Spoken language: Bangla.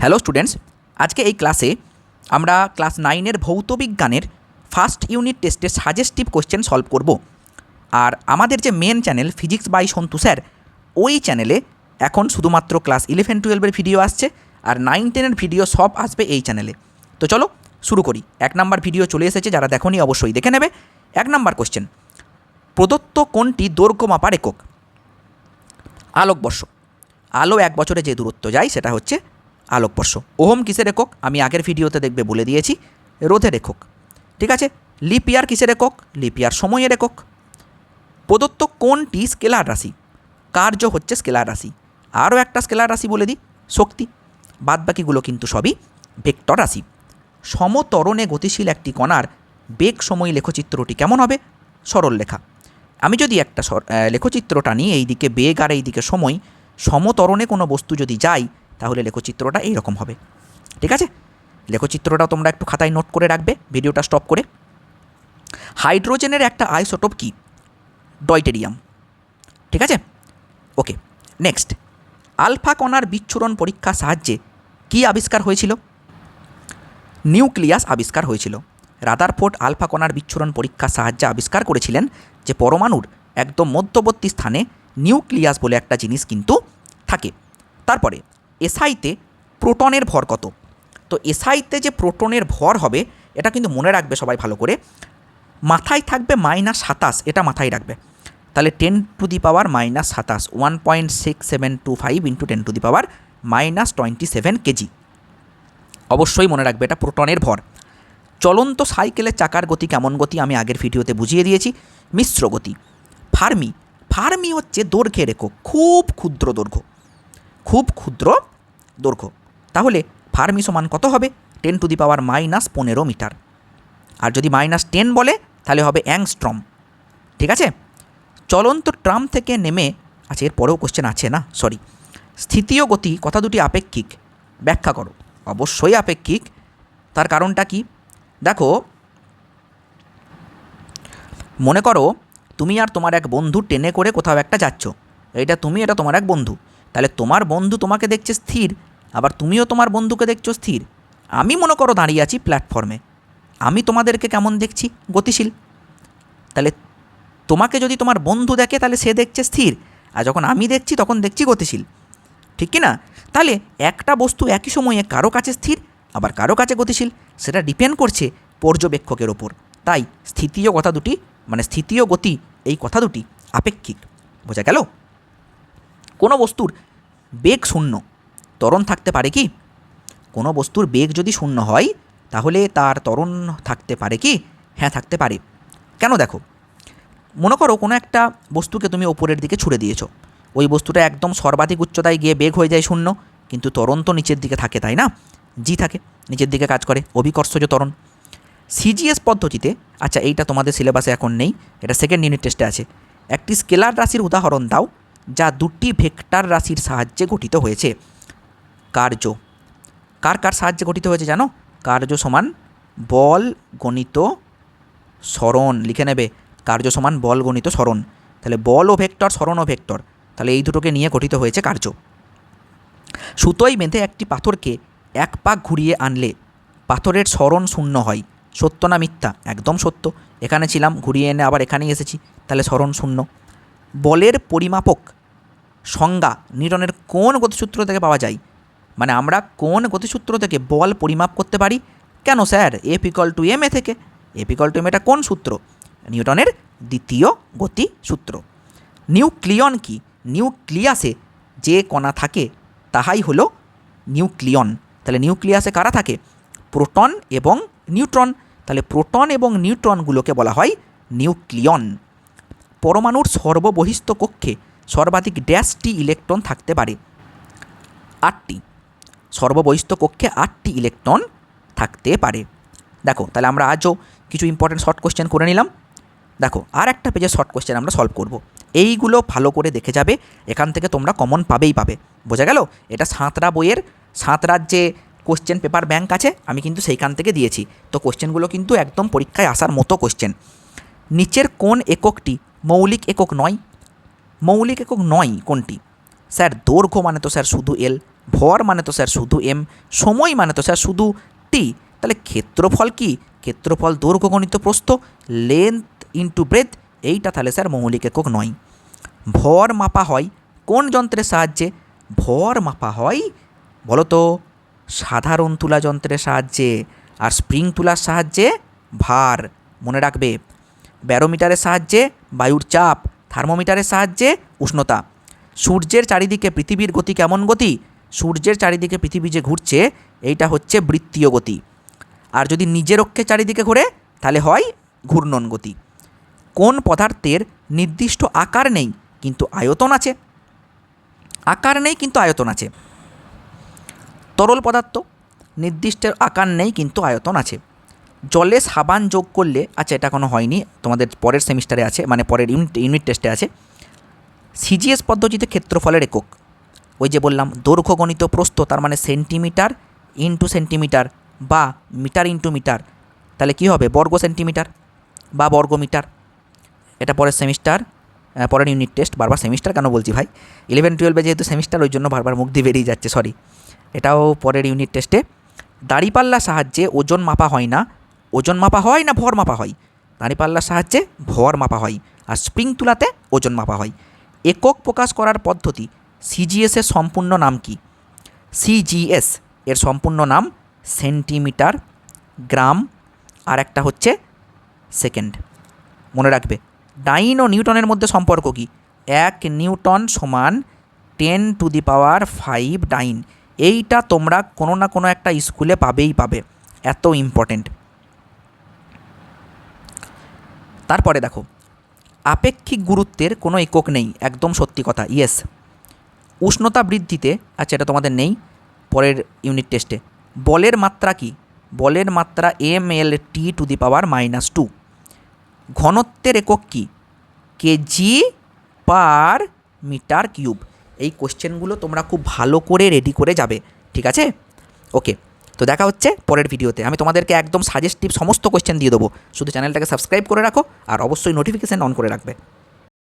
হ্যালো স্টুডেন্টস, আজকে এই ক্লাসে আমরা ক্লাস 9-এর ভৌতবিজ্ঞানের ফার্স্ট ইউনিট টেস্টের সাজেস্টিভ কোশ্চেন সলভ করব। আর আমাদের যে main channel physics by Santu sir, ওই চ্যানেলে এখন শুধুমাত্র ক্লাস 11-12-এর ভিডিও আসছে, আর 9-10-এর ভিডিও সব আসবে এই চ্যানেলে। তো চলো শুরু করি। 1 নাম্বার ভিডিও চলে এসেছে, যারা দেখোনি অবশ্যই দেখে নেবে। 1 নাম্বার কোশ্চেন, প্রদত্ত কোনটি দৈর্ঘ্য মাপার একক? আলোকবর্ষ। আলো 1 বছরে যে দূরত্ব যায় সেটা হচ্ছে আলোকবর্ষ। ওহম কিসের একক? আমি আগের ভিডিওতে দেখবে বলে দিয়েছি, রোধের একক। ঠিক আছে। লিপ ইয়ার কিসের একক? লিপ ইয়ার সময়ের একক। প্রদত্ত কোনটি স্কেলার রাশি? কার্য হচ্ছে স্কেলার রাশি। আরও একটা স্কেলার রাশি বলে দিই, শক্তি। বাদবাকিগুলো কিন্তু সবই ভেক্টর রাশি। সমত্বরণে গতিশীল একটি কণার বেগ সময় লেখচিত্রটি কেমন হবে? সরল লেখা। আমি যদি একটা লেখচিত্রটা নিই, এইদিকে বেগ আর এইদিকে সময়, সমত্বরণে কোনো বস্তু যদি যায় তাহলে লেখচিত্রটা এইরকম হবে। ঠিক আছে, লেখচিত্রটা তোমরা একটু খাতায় নোট করে রাখবে ভিডিওটা স্টপ করে। হাইড্রোজেনের একটা আইসোটোপ কি? ডয়টেরিয়াম। ঠিক আছে, ওকে। নেক্সট, আলফা কণার বিচ্ছুরণ পরীক্ষার সাহায্যে কি আবিষ্কার হয়েছিল? নিউক্লিয়াস আবিষ্কার হয়েছিল। রাদারফোর্ড আলফা কণার বিচ্ছুরণ পরীক্ষার সাহায্যে আবিষ্কার করেছিলেন যে পরমাণুর একদম মধ্যবর্তী স্থানে নিউক্লিয়াস বলে একটা জিনিস কিন্তু থাকে। তারপরে এসআইতে প্রোটনের ভর কত? তো এসআইতে যে প্রোটনের ভর হবে এটা কিন্তু মনে রাখবে সবাই ভালো করে, মাথায় থাকবে -27, এটা মাথায় রাখবে। তাহলে 10⁻⁻27 1.6725 × 10⁻⁻27 কেজি। অবশ্যই মনে রাখবে, এটা প্রোটনের ভর। চলন্ত সাইকেলের চাকার গতি কেমন গতি? আমি আগের ভিডিওতে বুঝিয়ে দিয়েছি, মিশ্র গতি। ফার্মি, ফার্মি হচ্ছে দৈর্ঘ্যের একক, খুব ক্ষুদ্র দৈর্ঘ্য, খুব ক্ষুদ্র দৈর্ঘ্য। তাহলে ফার্মি সমান কত হবে? 10⁻⁻15 মিটার। আর যদি -10 বলে তাহলে হবে অ্যাংস্ট্রম। ঠিক আছে। চলন্ত ট্রাম থেকে নেমে, আচ্ছা এর পরেও কোশ্চেন আছে না, সরি। স্থিতীয় গতি কথা দুটি আপেক্ষিক, ব্যাখ্যা করো। অবশ্যই আপেক্ষিক। তার কারণটা কি? দেখো, মনে করো তুমি আর তোমার এক বন্ধু ট্রেনে করে কোথাও একটা যাচ্ছ, এটা তুমি, এটা তোমার এক বন্ধু। তাহলে তোমার বন্ধু তোমাকে দেখছে স্থির, আবার তুমিও তোমার বন্ধুকে দেখছো স্থির। আমি মনে করো দাঁড়িয়ে আছি প্ল্যাটফর্মে, আমি তোমাদেরকে কেমন দেখছি? গতিশীল। তাহলে তোমাকে যদি তোমার বন্ধু দেখে তাহলে সে দেখছে স্থির, আর যখন আমি দেখছি তখন দেখছি গতিশীল। ঠিক কি না? তাহলে একটা বস্তু একই সময়ে কারো কাছে স্থির আবার কারো কাছে গতিশীল, সেটা ডিপেন্ড করছে পর্যবেক্ষকের ওপর। তাই স্থিতীয় কথা দুটি, মানে স্থিতীয় গতি, এই কথা দুটি আপেক্ষিক। বোঝা গেল? কোনো বস্তুর বেগ শূন্য, ত্বরণ থাকতে পারে কি? কোনো বস্তুর বেগ যদি শূন্য হয় তাহলে তার ত্বরণ থাকতে পারে কি? হ্যাঁ, থাকতে পারে। কেন? দেখো, মনে করো কোনো একটা বস্তুকে তুমি ওপরের দিকে ছুড়ে দিয়েছো, ওই বস্তুটা একদম সর্বাধিক উচ্চতায় গিয়ে বেগ হয়ে যায় শূন্য, কিন্তু ত্বরণ তো নিচের দিকে থাকে, তাই না? জি থাকে, নিচের দিকে কাজ করে, অভিকর্ষজ ত্বরণ। সিজিএস পদ্ধতিতে, আচ্ছা এইটা তোমাদের সিলেবাসে এখন নেই, এটা সেকেন্ড ইউনিট টেস্টে আছে। একটি স্কেলার রাশির উদাহরণ দাও যা দুটি ভেক্টর রাশির সাহায্যে গঠিত হয়েছে। কার্য। কার কার সাহায্যে গঠিত হয়েছে জানো? কার্য সমান বল গণিত সরণ, লিখে নেবে। কার্য সমান বল গণিত সরণ। তাহলে বল ও ভেক্টর, সরণ ও ভেক্টর, তাহলে এই দুটোকে নিয়ে গঠিত হয়েছে কার্য। সুতোয় বেঁধে একটি পাথরকে 1 পাক ঘুরিয়ে আনলে পাথরের সরণ শূন্য হয়, সত্য না মিথ্যা? একদম সত্য। এখানে ছিলাম, ঘুরিয়ে এনে আবার এখানেই এসেছি, তাহলে সরণ শূন্য। বলের পরিমাপক সংজ্ঞা নিউটনের কোন গতিসূত্র থেকে পাওয়া যায়? মানে আমরা কোন গতিসূত্র থেকে বল পরিমাপ করতে পারি? কেন স্যার? F = ma থেকে। F = ma এটা কোন সূত্র? নিউটনের দ্বিতীয় গতিসূত্র। নিউক্লিয়ন কি? নিউক্লিয়াসে যে কণা থাকে তাহাই হলো নিউক্লিয়ন। তাহলে নিউক্লিয়াসে কারা থাকে? প্রোটন এবং নিউট্রন। তাহলে প্রোটন এবং নিউট্রনগুলোকে বলা হয় নিউক্লিয়ন। পরমাণুর সর্ববহিস্থ কক্ষে সর্বাধিক ড্যাশটি ইলেকট্রন থাকতে পারে? 8টি। সর্ববহিস্থ কক্ষে 8টি ইলেকট্রন থাকতে পারে। দেখো, তাহলে আমরা আজও কিছু ইম্পর্টেন্ট শর্ট কোশ্চেন করে নিলাম। দেখো, আর একটা পেজের শর্ট কোশ্চেন আমরা সলভ করব। এইগুলো ভালো করে দেখে যাবে, এখান থেকে তোমরা কমন পাবেই পাবে। বোঝা গেল? এটা সাঁতরা বইয়ের, সাঁতরার যে কোশ্চেন পেপার ব্যাংক আছে, আমি কিন্তু সেইখান থেকে দিয়েছি। তো কোশ্চেনগুলো কিন্তু একদম পরীক্ষায় আসার মতো কোশ্চেন। নিচের কোন এককটি মৌলিক একক নয়? মৌলিক একক নয় কোনটি? স্যার দৈর্ঘ্য মানে তো স্যার শুধু এল, ভর মানে তো স্যার শুধু এম, সময় মানে তো স্যার শুধু টি, তাহলে ক্ষেত্রফল কি? ক্ষেত্রফল দৈর্ঘ্য গণিত প্রস্থ, লেন্থ ইন্টু ব্রেথ, এইটা তাহলে স্যার মৌলিক একক নয়। ভর মাপা হয় কোন যন্ত্রের সাহায্যে? ভর মাপা হয় বলো তো সাধারণ তুলা যন্ত্রের সাহায্যে, আর স্প্রিং তুলার সাহায্যে ভার। মনে রাখবে, ব্যারোমিটারের সাহায্যে বায়ুর চাপ, থার্মোমিটারের সাহায্যে উষ্ণতা। সূর্যের চারিদিকে পৃথিবীর গতি কেমন গতি? সূর্যের চারিদিকে পৃথিবী যে ঘুরছে এইটা হচ্ছে বৃত্তীয় গতি, আর যদি নিজের অক্ষে চারিদিকে ঘোরে তাহলে হয় ঘূর্ণন গতি। কোন পদার্থের নির্দিষ্ট আকার নেই কিন্তু আয়তন আছে? আকার নেই কিন্তু আয়তন আছে। তরল পদার্থ, নির্দিষ্ট আকার নেই কিন্তু আয়তন আছে। জলে সাবান যোগ করলে, আচ্ছা এটা কোনো হয়নি, তোমাদের পরের সেমিস্টারে আছে, মানে পরের ইউনিট টেস্টে আছে। সিজিএস পদ্ধতিতে ক্ষেত্রফলের একক, ওই যে বললাম দৈর্ঘ্য গণিত প্রস্থ, তার মানে সেন্টিমিটার ইন্টু সেন্টিমিটার বা মিটার ইন্টু মিটার, তাহলে কী হবে? বর্গ সেন্টিমিটার বা বর্গ মিটার। এটা পরের সেমিস্টার, পরের ইউনিট টেস্ট। বারবার সেমিস্টার কেন বলছি ভাই, 11-12 যেহেতু সেমিস্টার ওই জন্য বারবার মুখ দিয়ে বেরিয়ে যাচ্ছে, সরি। এটাও পরের ইউনিট টেস্টে। দাঁড়িপাল্লার সাহায্যে ওজন মাপা হয় না, ওজন মাপা হয় না ভর মাপা হয়? দাঁড়িপাল্লার সাহায্যে ভর মাপা হয়, আর স্প্রিং তুলাতে ওজন মাপা হয়। একক প্রকাশ করার পদ্ধতি, সিজিএসের সম্পূর্ণ নাম কি? সিজিএস এর সম্পূর্ণ নাম সেন্টিমিটার, গ্রাম, আর একটা হচ্ছে সেকেন্ড। মনে রাখবে, ডাইন ও নিউটনের মধ্যে সম্পর্ক কি? 1 নিউটন সমান 10⁵ ডাইন। এইটা তোমরা কোনো না কোনো একটা স্কুলে পাবেই পাবে, এত ইম্পর্টেন্ট। তারপরে দেখো, আপেক্ষিক গুরুত্বের কোনো একক নেই, একদম সত্যি কথা, ইয়েস। উষ্ণতা বৃদ্ধিতে, আচ্ছা এটা তোমাদের নেই পরের ইউনিট টেস্টে। বলের মাত্রা কি? বলের মাত্রা mLT⁻²। ঘনত্বের একক কি? KG per metre cube. এই কোশ্চেনগুলো তোমরা খুব ভালো করে রেডি করে যাবে, ঠিক আছে? ওকে, তো দেখা হচ্ছে পরের ভিডিওতে। আমি তোমাদেরকে একদম সাজেস্টিভ সমস্ত কোশ্চেন দিয়ে দেবো, শুধু চ্যানেলটাকে সাবস্ক্রাইব করে রাখো আর অবশ্যই নোটিফিকেশান অন করে রাখবে।